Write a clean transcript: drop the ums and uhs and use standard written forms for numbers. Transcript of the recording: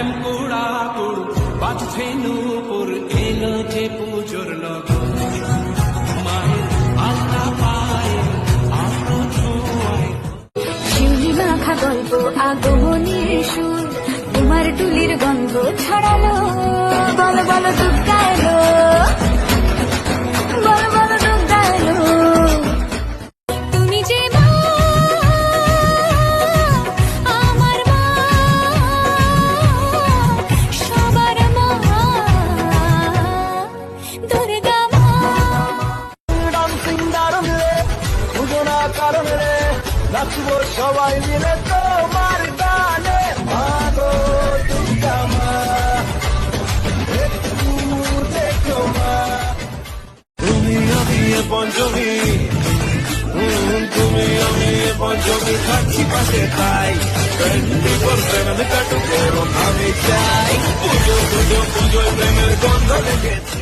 ঝ্যাম কুড়াকুড় বাজছে নূপুর, এলো যে পুজোর লগন। মায়ের আল্লাহ পায়ে আলো ছোঁয়ায়, শিউলি মাখা গল্প আগমনের সুর, তোমার টুলির গন্ধ ছড়ালো। বলো বলো দুর্গা এলো, বলো বলো দুর্গা এলো। তুমি যে মা, আমার মা, সবার মা, দুর্গা মা। ডান্সিং দারুণ রে, পুজোনা কারণ রে, নাচবো সবাই মিলে তোমার গানে। মা গো দুর্গা মা, একটু দেখো মা। তুমি আমি এ পঞ্চমী, তুমি আমি এ পঞ্চমী, থাকছি পাশে তাই 24/7 কাটুক এরম আমি চাই। পুজো পুজো পুজোয় প্রেমের গন্ধ লেগেছে।